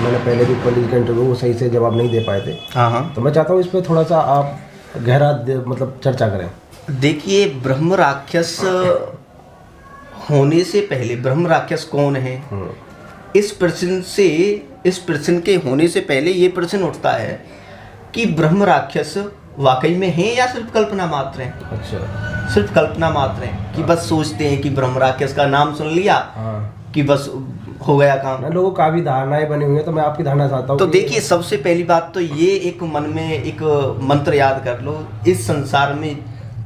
मैंने पहले भी पंडित का इंटरव्यू सही से जवाब नहीं दे पाए थे। हाँ हाँ। तो मैं चाहता हूँ इस पर थोड़ा सा आप गहरा मतलब चर्चा करें। देखिए, ब्रह्म राक्षस होने से पहले ब्रह्म राक्षस कौन है, इस प्रश्न के होने से पहले ये प्रश्न उठता है कि ब्रह्म राक्षस वाकई में है या सिर्फ कल्पना मात्र है। अच्छा, सिर्फ कल्पना मात्र है कि बस सोचते हैं कि ब्रह्म राक्षस का नाम सुन लिया कि बस हो गया काम। लोगों को काफी धारणाएं बनी हुई है, तो मैं आपकी धारणा चाहता हूँ। तो देखिए, सबसे पहली बात तो ये एक मन में एक मंत्र याद कर लो। इस संसार में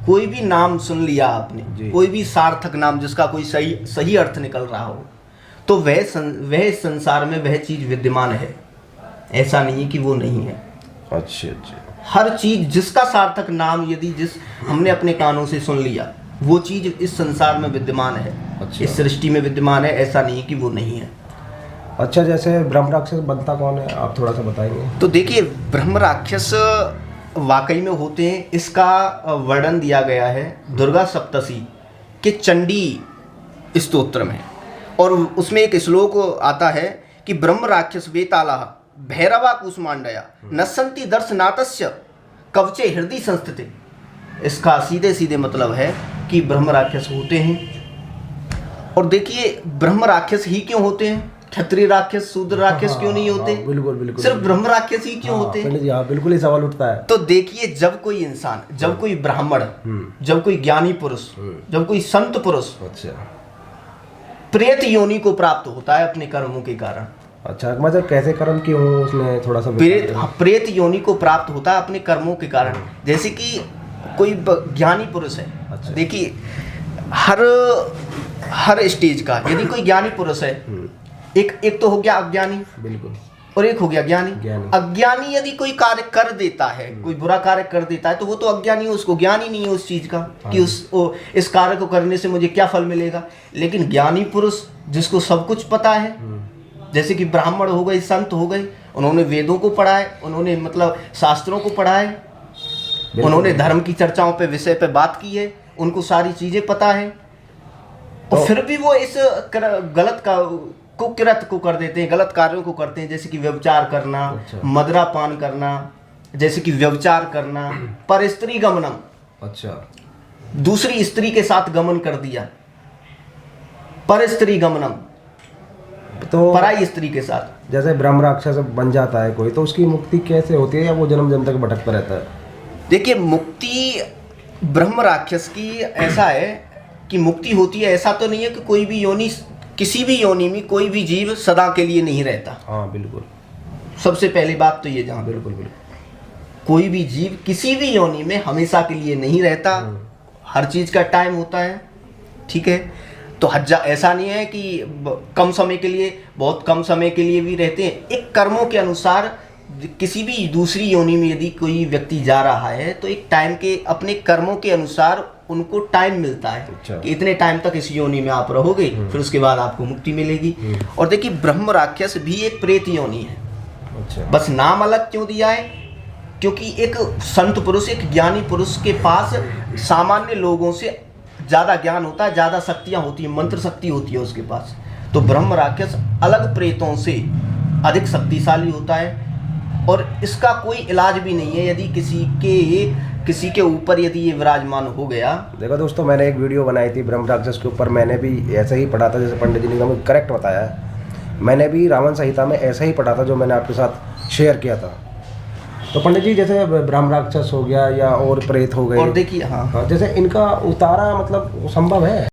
कोई भी नाम सुन लिया आपने, कोई भी सार्थक नाम जिसका कोई सही अर्थ निकल रहा हो, तो वह संसार में वह चीज विद्यमान है, ऐसा नहीं है कि वो नहीं है। अच्छा अच्छा। हर चीज जिसका सार्थक नाम यदि हमने अपने कानों से सुन लिया, वो चीज इस संसार में विद्यमान है। अच्छा। इस सृष्टि में विद्यमान है, ऐसा नहीं है कि वो नहीं है। अच्छा, जैसे ब्रह्म राक्षस बनता कौन है, आप थोड़ा सा बताएंगे? तो देखिए, ब्रह्म राक्षस वाकई में होते हैं, इसका वर्णन दिया गया है दुर्गा सप्तशी के चंडी स्तोत्र में, और उसमें एक श्लोक आता है कि ब्रह्म राक्षस वेताला भैरवा कुसुमांडया नसंति दर्शनातस्य कवचे हृदय संस्थिते। इसका सीधे सीधे मतलब है कि ब्रह्म राक्षस होते हैं। और देखिए, ब्रह्म राक्षस ही क्यों होते हैं, क्षत्रिय राक्षस शूद्र राक्षस क्यों नहीं होते? बिल्कुल बिल्कुल। सिर्फ ब्रह्म राक्षस ही क्यों होते हैं? हाँ, बिल्कुल ही सवाल उठता है। तो देखिए, जब कोई इंसान, जब कोई ब्राह्मण, जब कोई ज्ञानी पुरुष, जब कोई संत पुरुष प्रेत योनि को प्राप्त होता है अपने कर्मों के कारण। अच्छा, मतलब कैसे कर्म किए हो उसमें थोड़ा सा प्रेत योनि को प्राप्त होता है अपने कर्मों के कारण। जैसे कि कोई ज्ञानी पुरुष है। अच्छा। देखिए, हर स्टेज का यदि कोई ज्ञानी पुरुष है, एक तो हो गया अज्ञानी, बिल्कुल, और एक हो गया ज्ञानी। अज्ञानी यदि कोई कार्य कर देता है, कोई बुरा कार्य कर देता है, तो वो तो अज्ञानी है, उसको ज्ञान ही नहीं है उस चीज का कि इस कार्य को करने से मुझे क्या फल मिलेगा। लेकिन ज्ञानी पुरुष जिसको सब कुछ पता है, जैसे कि ब्राह्मण हो गए, संत हो गए, उन्होंने वेदों को पढ़ा है, उन्होंने मतलब शास्त्रों को पढ़ा है, उन्होंने धर्म की चर्चाओं पे विषय पे बात की है, उनको सारी चीजें पता है, और फिर भी वो इस गलत का कुकृत को कर देते हैं, गलत कार्यों को करते हैं, जैसे कि व्यभिचार करना। अच्छा। मदिरापान करना, जैसे कि व्यभिचार करना, पर स्त्री गमनम। अच्छा। दूसरी स्त्री के साथ गमन कर दिया, पर स्त्री गमनम, तो पराई स्त्री के साथ। जैसे ब्रह्म राक्षस बन जाता है कोई, तो उसकी मुक्ति कैसे होती है, या वो जन्म जन्म तक भटकता रहता है? देखिए, मुक्ति ब्रह्म राक्षस की ऐसा है कि मुक्ति होती है, ऐसा तो नहीं है कि कोई भी योनि, किसी भी योनि में कोई भी जीव सदा के लिए नहीं रहता। हाँ बिल्कुल, सबसे पहली बात तो ये जहाँ बिल्कुल कोई भी जीव किसी भी योनि में हमेशा के लिए नहीं रहता, हर चीज का टाइम होता है, ठीक है। तो ऐसा नहीं है कि कम समय के लिए, बहुत कम समय के लिए भी रहते हैं। एक कर्मों के अनुसार किसी भी दूसरी योनि में यदि कोई व्यक्ति जा रहा है, तो एक टाइम के, अपने कर्मों के अनुसार उनको टाइम मिलता है। अच्छा। कि इतने टाइम तक इस योनि में आप रहोगे, फिर उसके बाद आपको मुक्ति मिलेगी। और देखिए, ब्रह्म राक्षस भी एक प्रेत योनि है। अच्छा। बस नाम अलग क्यों दिया है, क्योंकि एक संत पुरुष, एक ज्ञानी पुरुष के पास सामान्य लोगों से ज्यादा ज्ञान होता है, ज्यादा शक्तियां होती है, मंत्र शक्ति होती है उसके पास। तो ब्रह्म राक्षस अलग प्रेतों से अधिक शक्तिशाली होता है, और इसका कोई इलाज भी नहीं है यदि किसी के ऊपर यदि ये विराजमान हो गया। देखो दोस्तों, मैंने एक वीडियो बनाई थी ब्रह्म राक्षस के ऊपर, मैंने भी ऐसा ही पढ़ा था जैसे पंडित जी ने एकदम करेक्ट बताया है। मैंने भी रावण संहिता में ऐसा ही पढ़ा था जो मैंने आपके साथ शेयर किया था। तो पंडित जी, जैसे ब्रह्म राक्षस हो गया या और प्रेत हो गए, और देखिए, हाँ, जैसे इनका उतारा मतलब संभव है?